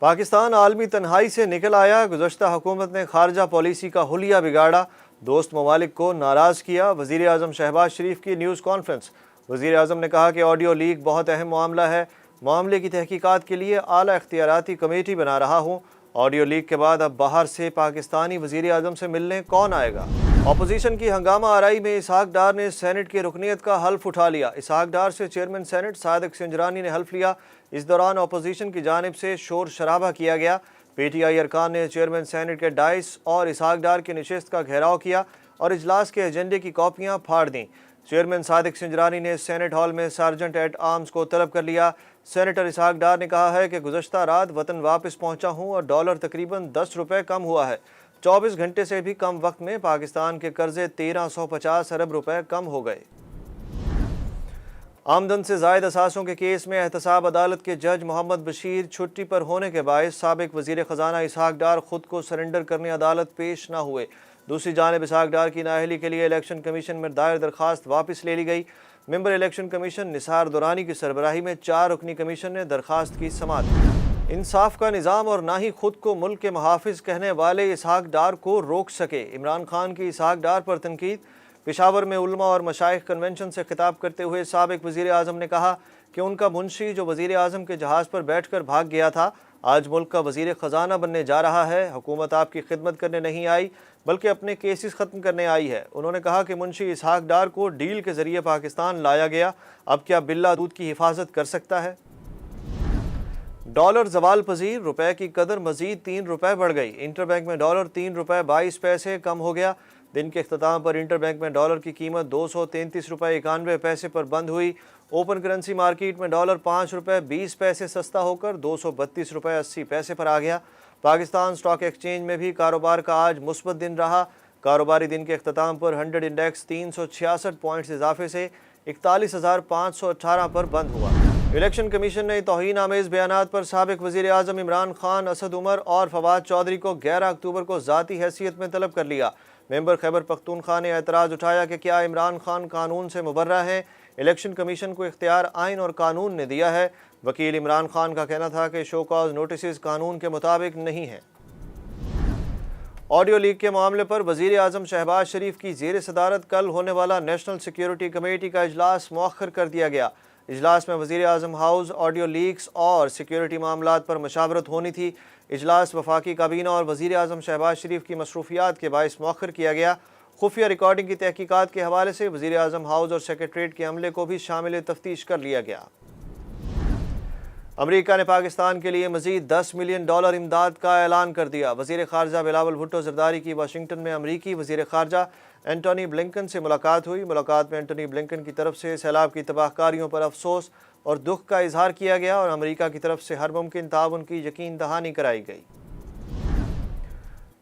पाकिस्तान आलमी तन्हाई से निकल आया। गुज़श्ता हुकूमत ने खारजा पॉलिसी का हुलिया बिगाड़ा, दोस्त ममालिक को नाराज़ किया। वज़ीर आज़म शहबाज शरीफ की न्यूज़ कॉन्फ्रेंस। वज़ीर आज़म ने कहा कि ऑडियो लीक बहुत अहम मामला है, मामले की तहकीकात के लिए आला इख्तियाराती कमेटी बना रहा हूँ। ऑडियो लीक के बाद अब बाहर से पाकिस्तानी वज़ीर आज़म से मिलने कौन आएगा। अपोजिशन की हंगामा आराई में इसहाक डार ने सेनेट की रुकनीत का हल्फ उठा लिया। इसहाक डार से चेयरमैन सेनेट सादिक सिंजरानी ने हल्फ लिया। इस दौरान अपोजिशन की जानिब से शोर शराबा किया गया। पीटीआई अरकान ने चेयरमैन सेनेट के डाइस और इसहाक डार की नशिस्त का घेराव किया और इजलास के एजेंडे की कॉपियां फाड़ दीं। चेयरमैन सादिक सिंजरानी ने सेनेट हॉल में सार्जेंट एट आर्म्स को तलब कर लिया। सेनेटर इसहाक डार ने कहा है कि गुज़श्ता रात वतन वापस पहुंचा हूं और डॉलर तकरीबन 10 रुपए कम हुआ है। 24 घंटे से भी कम वक्त में पाकिस्तान के कर्जे 1350 अरब रुपए कम हो गए। आमदन से जायद असासों के केस में एहतसाब अदालत के जज मोहम्मद बशीर छुट्टी पर होने के बायस साबिक वजीर खजाना इसहाक डार खुद को सरेंडर करने अदालत पेश न हुए। दूसरी जानिब इसहाक डार की नाअहली के लिए इलेक्शन कमीशन में दायर दरखास्त वापस ले ली गई। Member election commission Nisar Durrani की सरबराही में 4 रुकनी कमीशन ने दरखास्त की समाअत की। इंसाफ का निज़ाम और ना ही खुद को मुल्क के मुहाफिज कहने वाले इसहाक डार को रोक सके। इमरान खान की इसहाक डार पर तनकीद। पेशावर में उलमा और मशाइख कन्वेंशन से खिताब करते हुए साबिक वज़ीर आज़म ने कहा कि उनका मुंशी जो वज़ीर आज़म के जहाज़ पर बैठकर भाग गया था, आज मुल्क का वज़ीर ख़जाना बनने जा रहा है। हुकूमत आपकी खिदमत करने नहीं आई बल्कि अपने केसेस ख़त्म करने आई है। उन्होंने कहा कि मुंशी इसहाक डार को डील के ज़रिए पाकिस्तान लाया गया, अब क्या बिल्ला दूध की हिफाजत कर सकता है। डॉलर जवाल पजीर, रुपए की कदर मजीद 3 रुपए बढ़ गई। इंटर बैंक में डॉलर 3 रुपए 22 पैसे कम हो गया। दिन के इख्तिताम पर इंटर बैंक में डॉलर की कीमत 233 रुपए 91 पैसे पर बंद हुई। ओपन करेंसी मार्केट में डॉलर 5 रुपए 20 पैसे सस्ता होकर 232 रुपए 80 पैसे पर आ गया। पाकिस्तान स्टॉक एक्सचेंज में भी कारोबार का आज मुस्बत दिन रहा। कारोबारी दिन के इख्तिताम पर 100 इंडेक्स 366 पॉइंट्स इजाफे से 41,518 पर बंद हुआ। इलेक्शन कमीशन ने तौहीन आमेज बयानात पर साबिक वज़ीर आज़म इमरान खान, असद उमर और फवाद चौधरी को 11 अक्टूबर को ज़ाती हैसियत में तलब कर लिया। मेंबर खैबर पख्तूनख्वा ने एतराज़ उठाया कि क्या इमरान खान कानून से मुबर्रा है। इलेक्शन कमीशन को इख्तियार आइन और कानून ने दिया है। वकील इमरान खान का कहना था कि शो कॉज नोटिस कानून के मुताबिक नहीं है। ऑडियो लीक के मामले पर वज़ीर आज़म शहबाज शरीफ की ज़ेर सदारत कल होने वाला नेशनल सिक्योरिटी कमेटी का इजलास मौखर कर दिया गया। इजलास में वज़ीर आज़म हाउस, ऑडियो लीक्स और सिक्योरिटी मामलात पर मशावरत होनी थी। इजलास वफाकी काबीना और वज़ीर आज़म शहबाज शरीफ की मसरूफियात के बायस मौखर किया गया। खुफिया रिकॉर्डिंग की तहकीकात के हवाले से वज़ीर आज़म हाउस और सेक्रेटरीट के अमले को भी शामिल तफ्तीश कर लिया गया। अमरीका ने पाकिस्तान के लिए मज़ीद $10 मिलियन इमदाद का ऐलान कर दिया। वज़ीर ख़ारजा बिलावल भुट्टो ज़रदारी की वाशिंगटन में अमरीकी वज़ीर ख़ारजा एंटोनी ब्लिंकन से मुलाकात हुई। मुलाकात में एंटोनी ब्लिंकन की तरफ से सैलाब की तबाहकारियों पर अफसोस और दुख का इजहार किया गया और अमरीका की तरफ से हर मुमकिन ताउन की यकीन दहानी कराई गई।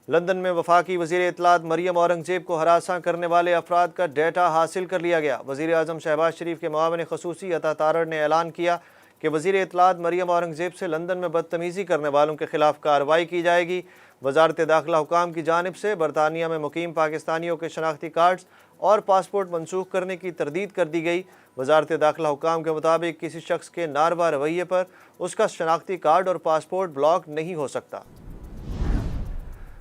लंदन में वफाकी वज़ीर इत्तलात मरियम औरंगज़ेब को हरासा करने वाले अफराद का डेटा हासिल कर लिया गया। वज़ीर आज़म शहबाज शरीफ के मुआविन ख़ुसूसी अता तारड़ ने ऐलान किया कि वज़ीर इत्तलात मरियम औरंगज़ेब से लंदन में बदतमीज़ी करने वालों के खिलाफ कार्रवाई की जाएगी। वज़ारत दाखिला हुकाम की जानिब से बरतानिया में मुकीम पाकिस्तानियों के शनाख्ती कार्ड्स और पासपोर्ट मनसूख करने की तरदीद कर दी गई। वज़ारत दाखिला हुकाम के मुताबिक किसी शख्स के नारवा रवैये पर उसका शनाख्ती कार्ड और पासपोर्ट ब्लॉक नहीं हो सकता।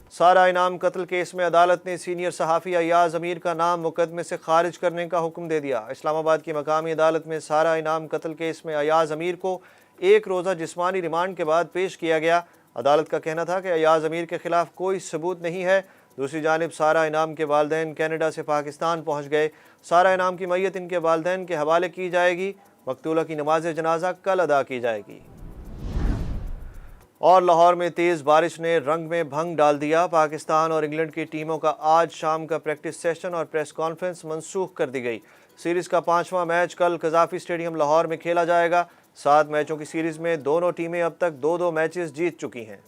सारा इनाम कत्ल केस में अदालत ने सीनियर सहाफ़ी अयाज अमीर का नाम मुकदमे से खारिज करने का हुक्म दे दिया। इस्लामाबाद की मकामी अदालत में सारा इनाम कत्ल केस में अयाज अमीर को 1 रोज़ा जिस्मानी रिमांड के बाद पेश किया गया। अदालत का कहना था कि अयाज अमीर के खिलाफ कोई सबूत नहीं है। दूसरी जानिब सारा इनाम के वालदैन कनाडा से पाकिस्तान पहुँच गए। सारा इनाम की मैयत इनके वालदैन के हवाले की जाएगी। मकतूला की नमाज जनाजा कल अदा की जाएगी। और लाहौर में तेज़ बारिश ने रंग में भंग डाल दिया। पाकिस्तान और इंग्लैंड की टीमों का आज शाम का प्रैक्टिस सेशन और प्रेस कॉन्फ्रेंस मनसूख कर दी गई। सीरीज़ का 5वां मैच कल कज़ाफ़ी स्टेडियम लाहौर में खेला जाएगा। 7 मैचों की सीरीज़ में दोनों टीमें अब तक 2-2 मैचेस जीत चुकी हैं।